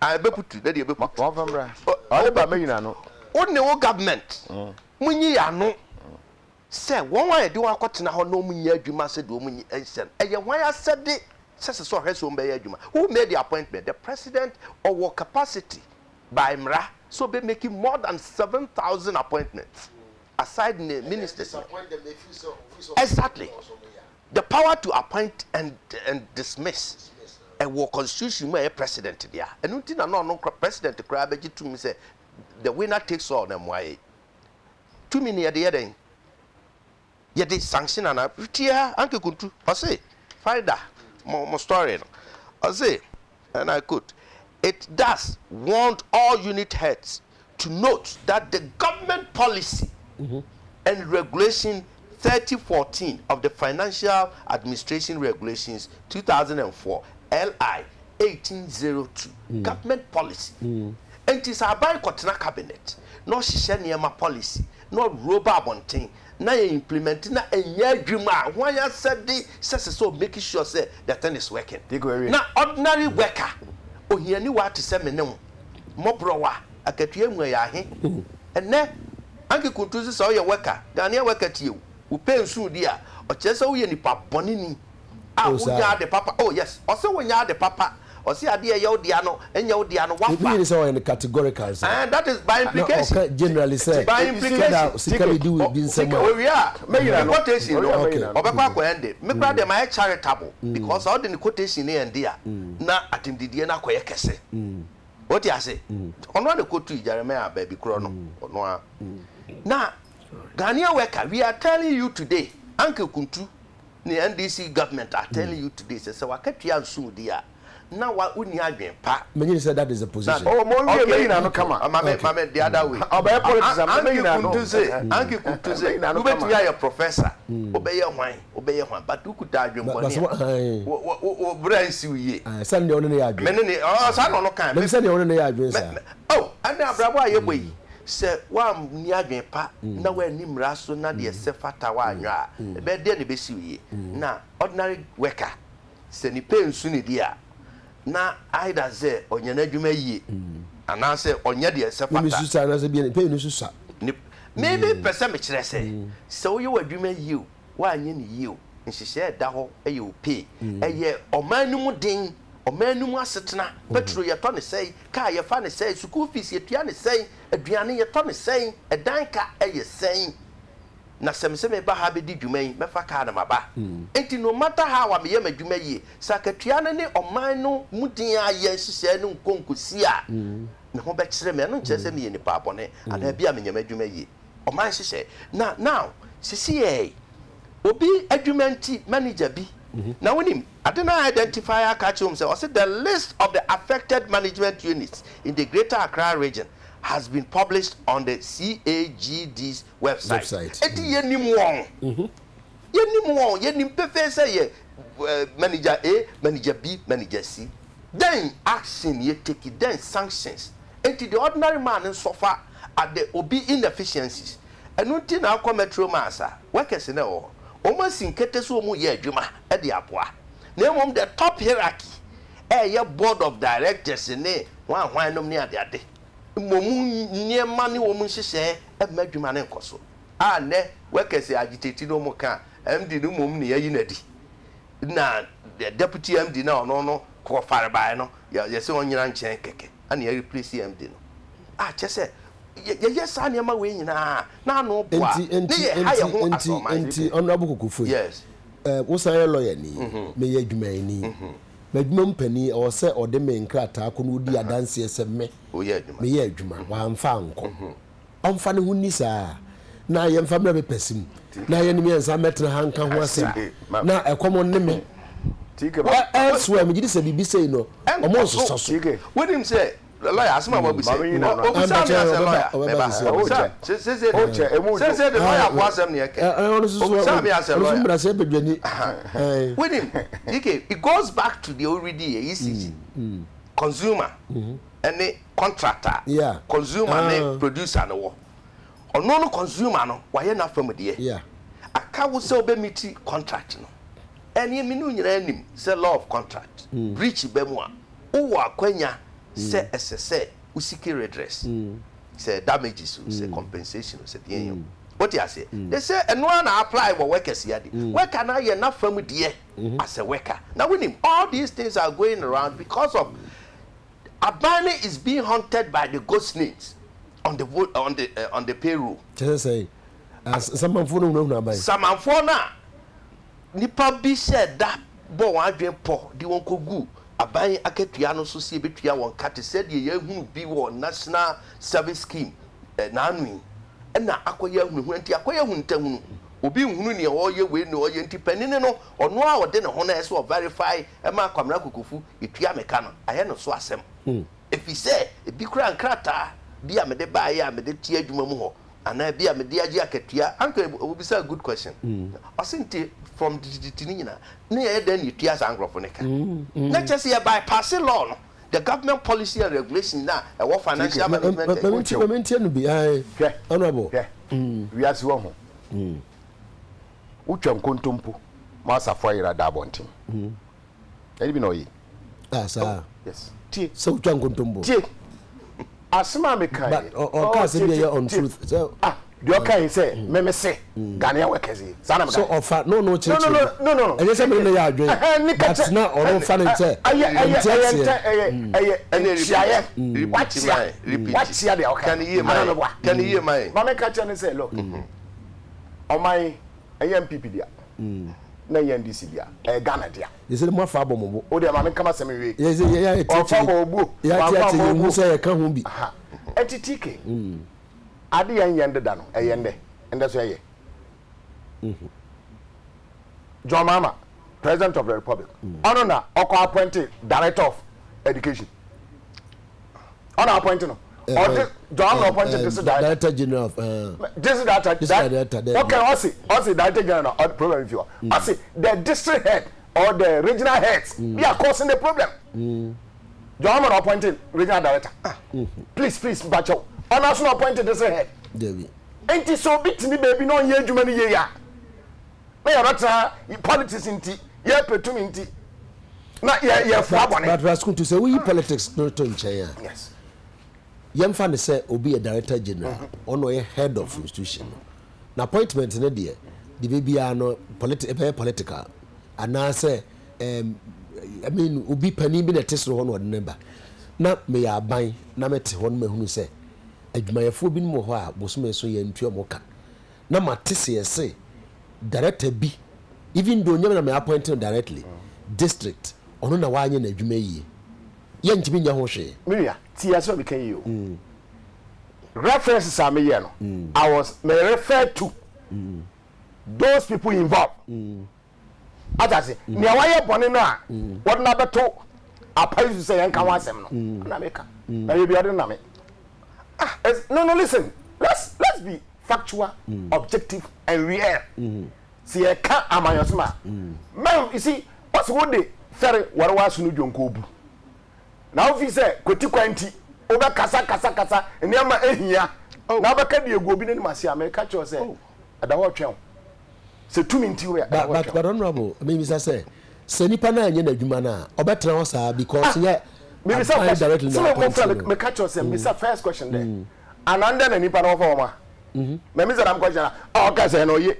I be put to dey be put all ba me yina no onne wo government munyi ya no say one way do akotena ho no munyi adwuma se do munyi ensen eye wan ya sede sese so hweso mbe adwuma who made the appointment the president or work capacity by mra so be making more than 7,000 appointments aside the ministers exactly the power to appoint and dismiss a war constitution where president there and until no president kra beji to me say the winner takes all them why 2 minutes the other ye dey sanction ana tia anke kuntu o say find that more story o say and I quote it does want all unit heads to note that the government policy and regulation 3014 of the Financial Administration Regulations 2004 LI 1802 government policy and is about kotena cabinet no hihye niema policy no roba abonten na implement na enya adwuma why ya said so making sure say the thing is working na ordinary worker ohiani wa to say menem mobrowa akatua mu ya he ene anke kuntuzi so ye weka Ghanaian weka tie wo pensu di a o chese wo ye nipa bonini a wo nya de papa oh yes o se wo nya de papa o se ade ye wo dia no enya wo dia no wafa it means so in categorical and that is by implication okay, generally say by implication sikali do with bin some we are quotation no obekwa akoyende me kra de my charitable because all the quotation ne ende a na atindidie na akoye kese what you say ono na quote Jeremiah baby kro no ono a na Ghanaian worker we are telling you today Uncle Kuntu the NDC government are telling you today say wakatua nsu dia na wa uni adwen pa many said that is a position oh mo we na no kama mama the other way obey politics me na no Uncle Kuntu say you bet you are professor obey hwan but you could adwen boni o brain si wiye send the one na adwen me ne oh sa no kan me send the one na adwen sa oh and abrabo aye boy se wa ni adwen pa na wa ni mra so na de se fata wa anwa be de ne be si wiye na ordinary worker se ni pay nsu ni dia na either say onye na adwuma yie ana say onye de se fata me susa na say bi pay no susa maybe person me kire say se wo ye adwuma yie wa anye ni yie nhihye da ho eye o pay eye omanum din omanum asetena petrol ye to ne say car ye fa ne say school fees ye tua ne say aduane ye to ne say edan ka eye say na semseme ba ha be di dwuman me fa ka na maba enti no matter how am ye madwuma yi sakatua ne oman no mudin aye hyehyɛ no nkonkosi a me ho be kire me no nkyɛ sɛ me ye ni pa abone ana bia me nyama dwuma yi oman hyehyɛ na now sisi ye obi adwumanti manager bi now when him identify catch him say also the list of the affected management units in the Greater Accra region has been published on the CAGD's website. Eti yenim won. Yenim pefe say ye manager A, manager B, manager C. Then action ye take it, then sanctions. Eti the ordinary man and suffer at the obi inefficiencies. And until now come metro massa, workers in all. Almost in Ketesu mu ye adwuma e de aboa. Na mom the top hierarchy ye board of directors ne wan nom ne ade. Momu niema ne wo mu hyehyɛ e madwuma ne nkoso. A ne workers agitate no mu ka MD no mom ne yayi nadi. Na the deputy MD na no ko fare bae no ye se onyina nkyɛn keke. Ana ye replace MD no. A kyese ye sa niema we nyina na no boa. Ne ye hire ho asoma. Enti honorable Kokofo. Yes. Wo say lawyer ni me ye adwumani. Madwuma mpani o se ode me nkrata ko no di adanse ese me me ye adwuma wa mfa anko omfa ne hunni saa na ye mfa me bepesim na ye ne me nsa metre hanka ho asem na ekomon ne me tike ba elsewhere me gidi se bibi say no omo so tike when him say lawyer asma wa busi say the lawyer was am ne ke with him it goes back to the already ECG consumer and the contractor consumer and producer no ono consumer no wa ye na fam de aka wo se obemiti contract no eni mi no nyina anim say law of contract breach be mu a wo akwanya say SSA usiki redress say damages say compensation say the what you say they say and one apply for workers here worker na ye na fam de as a worker now when him all these things are going around because of Abane is being hunted by the ghost snakes on the payroll. Just say someone for no na someone for na nipa bi said that bo wan dwen po di won kogu Abane akatua no so se betua won kate said ye hunu bi wo national service scheme na anu na akoya hunu anti akoya hunu tahunu obi hunu ne o ye we ne o ye nti panini no ono a ode ne ho na so verify e ma kwamra kokofu etua meka no aye no so asem if he say e bi kura nkrata bi a me de ba ye a me de tie adwuma mu ho ana bi a me de agi akatua anko obi say good question osinti from the tinina na ye den etua sangrofo ne ka na chese ye bypass law no the government policy and regulation now what financial management no be honorable we as wo ho utwam kontompo ma safo yira da bontim eni bi no yi sir yes tie so utwam kontompo tie asema me kan but or can say be on truth so the okay say me say Ghanaian workers sana so offer no no and say me no ya adwen but na or fa no say watch ya the okay can you my mama catch and say look on my MPP dia na NDC dia Ghana dia you say mo fa bomo o de mama kama say me we yes yeah fa bobo ya you say ka ho bi etitike ade yende da no eyende ende so eye John Mama, President of the Republic. Ono na oko appointed Director of Education. Ono appointed no. John appointed this Director General of this director. Okay, also Director General of problem review. I say the district head or the regional heads they are causing the problem. John Mama appointed regional director. Please bacho. Ono also appointed district head. David. Ain't it so big to me baby no ye jumani ye ya. Me rata politics inti ye petum inti na ye fabone but was going to say we politics no to nchen yes yem fa ne say obi a director general ono ye head of institution na appointment ne de the baby no political and na say I mean obi pani bi na tesro hono number na me ya ban na mete hono mahunu say adwumayefo bi no ho a bosome so ye ntua moka na matese say director B even though nyama na appoint him directly district ono na wanye na adwuma yi ye ntimi nya ho hwe Miria ti ya so be kan yi o references am here no I was may refer to those people involved atase ne waye bone no a what na beto apaisu say yan kan wasem no na meka na ye bi ode na me no listen let's be factual objective and real see I can't amayosma man you see what's what they ferry warwa sunu jonko obu na ofi say kweti kwanti oba kasa eniama ehia na obaka de egu obi ne mase America cho say adawo twen se tumi nti we but honorable me say nipa na anya na adwuma na obetra ho saa because yeah me say directly me catch us me say first question there and under na nipa na ofo ma me say am question okay say no ye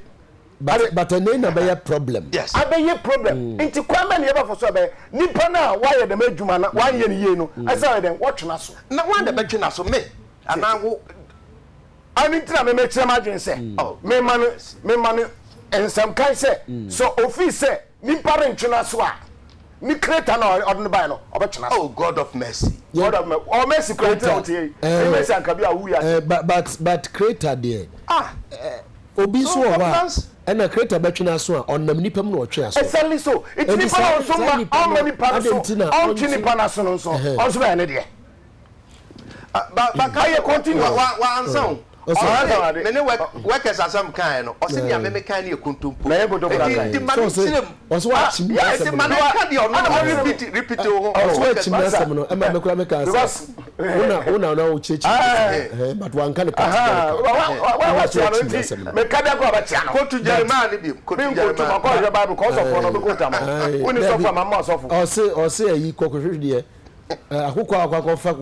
but na be problem yes abeye problem nti kwama na eba for so be nipa na why dem adwuma na why ye ne ye no I say dem watchna so na wan da betwe so me ana wo ani tina me me kire ma dwen say me man ensam kai say so office say nipa rentwena so a ni creator na odno buy no obetwena so oh God of mercy oh mercy creator out here mercy anka bi awu ya but creator there obi so wa and creator betwena so a onam nipa mu na otwe aso exactly so it nipa na so ma how many pa so on nipa na so no so on so be ne de but can you continue wa answer mene workers asam kan no o se dia me kan ne kontompo na ye bodo bra kan so watch me yes man ka dia no repeat o watch me asam no e ma me kura me kan because una o chechi but one kan watch me ka da ko ba tia no kotu Jeremiah ne bi kotu Jeremiah ko je Bible ko so for no be ko tama oni so for mama so for o se yi kokohwe de akukwa fa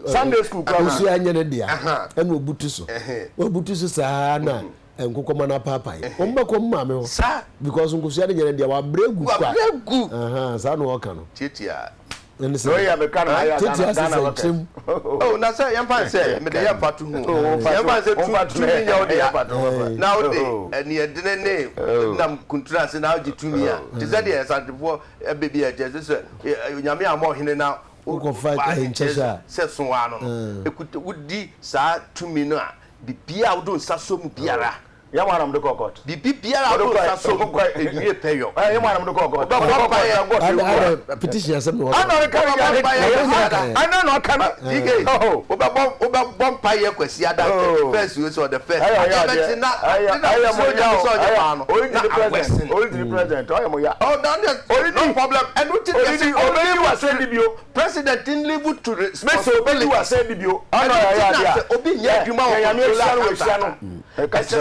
Sunday school kwa usu anya ne dia ena obutu so saa na nkukoma na papa omba ko mma me ho because nkusu anya ne dia wa bregu kwa saa no oka no titia no ya me kana ya Ghana oh na say yam fan say me dey fa to hu yam fan say tu mi nya o dey na o dey eni edene ne nam kuntura se na o ji tu mi a ti say dey santifo bebi e je say nyame amo hene na uko fight in Chesha se so wa no ekuta wudi saa tu mi no a bibia wo do nsaso mu biara ya mwana mde kokot bibiara do nsaso mu ewie peyo ya mwana mde kokot do petition asem no ana ka ana no kana dige oba bom paye kwasi ada first we so the first I am the president I am ya no problem and what is president in live to responsibility was said bio ana ya obi nya dwuma o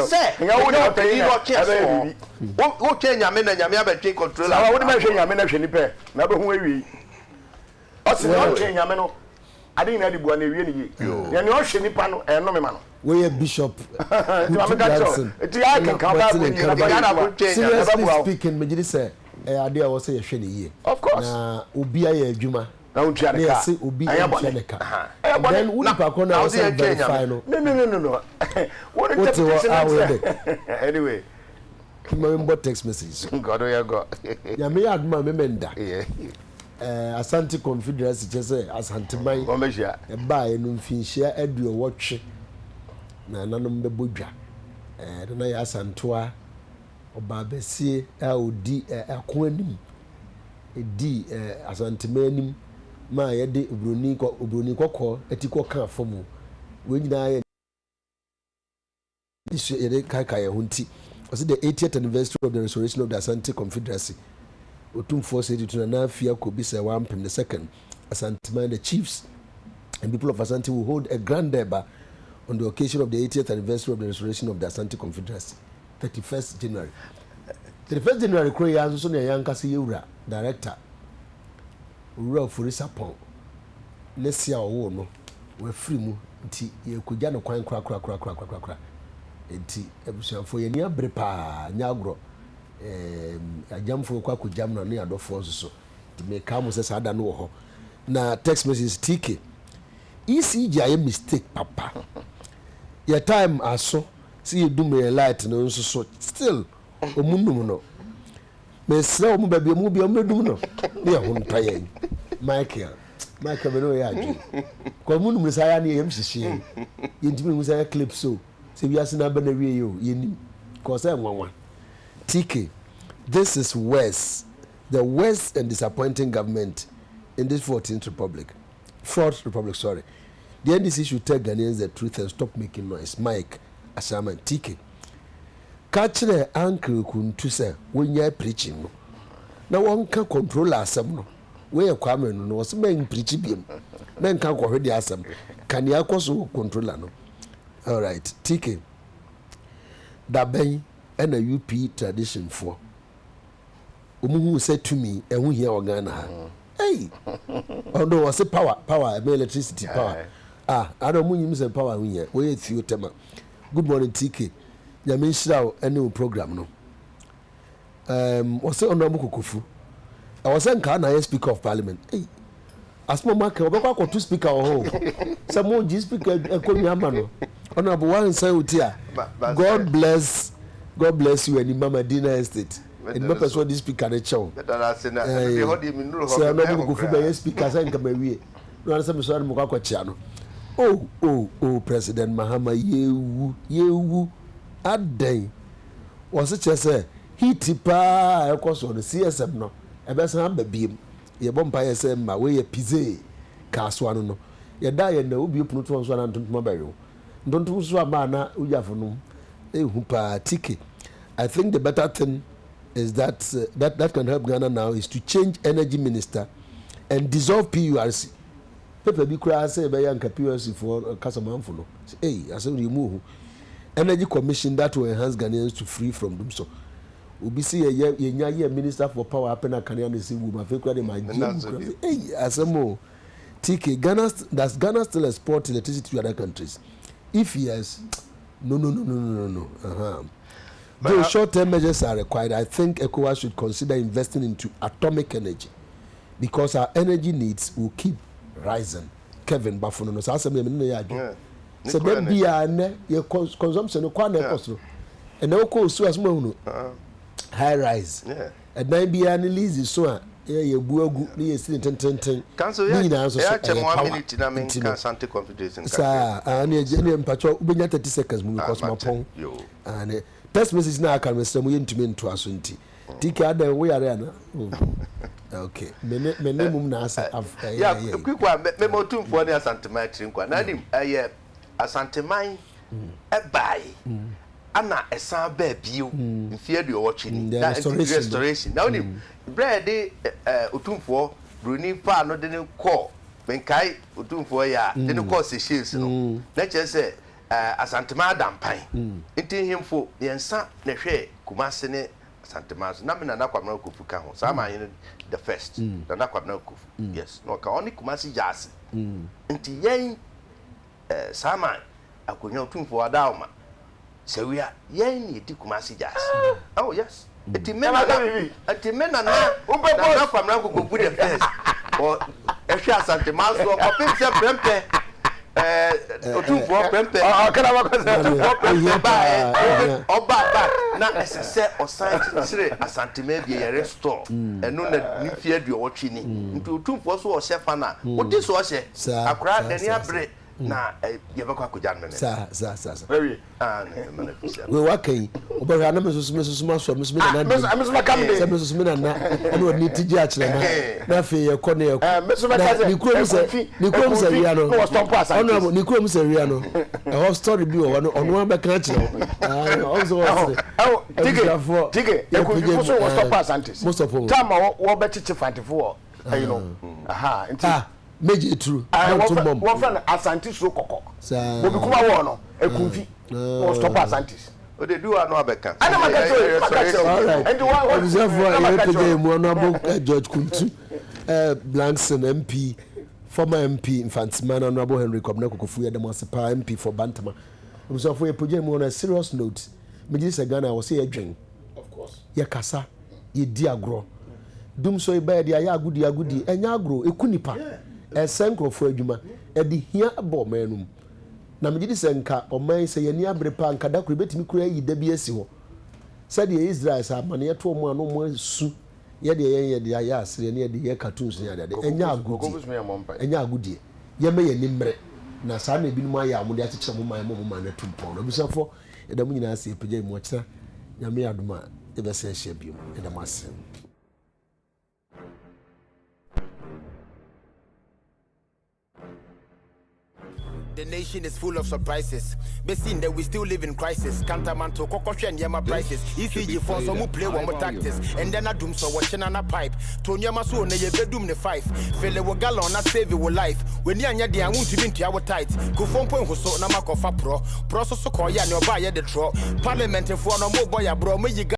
say nya wo na tayi na wo Kenya me na nyame abetwe control wo de ma hwe nyame na hwe ni pe na be hu awi o se no hwe nyame no ade na de bua na ewie ne ye ya ne o hwe nipa no no me ma no we bishop Jackson ti I can come back with you seriously speaking me just say ade a wo say ye hwe ne ye of course na obi aye adwuma na untu ya ka say obi hwe ne ka then we pa ko na say verify no no what interpretation anyway remember text message God ya go ya me aduma me menda Asante Confederacy say Asante man o mehia e ba e no mfinhia aduo wotwe na nanom bebodwa na ya Asantoa oba besie a odi akon anim edi Asante manim ma ye de obroni kokko atiko ka afomu we nyina ye isu ere kai hunti was the 80th anniversary of the restoration of the Asante Confederacy Otumfo said to na afia ko bi say wampem the second Asante man the chiefs and people of Asante will hold a grand deba on the occasion of the 80th anniversary of the restoration of the Asante Confederacy 31st January 31st January kro ya so na yankase yewura director owura Oforisapon nesia owo no we free mu nti ye kugya no kwan kra enti ebusuafo ye ni abre pa nyagro ajamfo kwa kujam na ne adofo so ti me ka mo se sada no ho na text message TK ECG aye mistake papa your time aso see you do me light no so still omunum no me sra omu ba bi omu bi omedum no ne ho nta yen Michael me no ya agi ko munum sa ya ne yem hihie yentimi mu sa clip so se wi asina ba na wie yo yenim ko sa nwanwa TK, this is worse, the worst and disappointing government in this 4th Republic. The NDC should tell Ghanaians the truth and stop making noise. Mike, Asama, TK. Catch the uncle Kuntu say when you're preaching. Now one can control Asam no. Where Kwame no was men preaching him. Men can't already Asam. Can you also control no? All right, TK. Dabei and a UP tradition for Omu said to me, and we hear Ghana. Hey, oh no, I say power, electricity, power. I don't mean you say power. We few tema. Good morning, TK. Ya mention any program no. Was say honorable Kufu. I was saying can I speak of Parliament? Hey, as my market, we to speak our home. Some more G speaker, Komiamano. Honorable one say utia. God bless you and Mama Dina Estate. And my person this speaker the chow. So I'm not going to be speaker and come away. No answer me so I'm going to channel. Oh, President Mahama, you Adekye was it just a he tipa course on the CSM no. A best number beam. Ye bompa say my way a pizze caswano no. Ye die and there will be put one and don't mobile. Don't lose a man who have no. TK. I think the better thing is that that can help Ghana now is to change energy minister and dissolve PURC. People be cry say be yanka PURC for Casamanfo no. Hey, I say remove energy commission that will enhance Ghanaians to free from them. So we see a minister for power happen at Canadian say woman fake cry my hey, I say more TK. Does Ghana still export electricity to other countries? If yes, no. Though short-term measures are required, I think ECOWAS should consider investing into atomic energy because our energy needs will keep rising. Kevin Bafono, so ask me, so then be your consumption of quite cost, and no so as mono high rise. And then be an easy so. Yeah, buagu ni esi ten. Council ya minute na me Asante Confederation. Sir, ani mpacho ubenya 30 seconds mu because my pon. And text message na aka me sem yentumi nto aso nti. TK ada we are na. Okay. Me mum na asa. Yeah, kwikwa me motumfo ni Asante man trinkwa. Na nim Asante man e bai. Ana esa ba bio mfie de owochi ni that restoration now ni bread otumfo bruni pa no de ne call menkai otumfo ya de ne call sessions no na che se Asante ma dampan enti himfo yensa na hwe Kumase ne Asantemas na me na kwamna kofu ka ho sa man the first na kwamna kofu yes no ka oni Kumasi jazz nti yen sa man akonya otumfo adaoma sewia yen ni di Kumasi jazz oh yes eti me na na kwamna kofu the first o ehwe Asantemas so ko pimse prempe otumfo prempe kana wa oba na esese osan sire Asantema bia ye restore enu na nifie aduowotwe ni nti otumfo so o shefa na odi so o she akra dani abre na ye bakwa kojan meme sa very we wakai oba na mesusu maso mesusu na na mesusu makamde se mesusu na na eno ni tiji a kire na fe ye kɔ na ye mesusu makaze ni kurom se ria no no stop pass ono ni kurom se ria no e ho story bi o ono abeka kire also tige e ko fi so stop pass antes most of them time wo be chichi fantifo you know aha nti meje true one friend Asantis so kokko bo bi kuma wo no ekunfi no stop Asantis o de do anu abeka ana makacho and one observe mu no abo George Kuntu Blankson MP former MP Infantimana Honorable Henry Kwabena Kokofu Yedemasipa MP for Bantama observe for project mu on a serious note meje se Ghana wo se yedwen of course ye kasa ye di agro dum so iba de aya agudi enya agro ekunipa esenkrofo adwuma edi hia abo manum na megidi senka oman se yani abrepa nka dakro betimi kura yi da bi asi ho se de Israel sa amane ye to mu anu mu su ye de aya asire ne de ye cartoons ne ade enya agudi ye me ye nimre na sa na ebi mu aya amude akyekyere mu man na tumpon no bisafo eda mu nyina ase pagya mu kyera nyame adoma e be se hye biom eda mase. The nation is full of surprises. Be seen that we still live in crisis. Cantaman to Kokoshen Yama prices. ECG for some who play one more tactics. And then I doom so watching on a pipe. Tonyama so ne ye bedroom ne five. Fele wo gallon na save your life. When you anya the won't even to our tight. Go phone point who so na makofa pro. Process so call ya no buy the draw. Parliament for no more boy bro.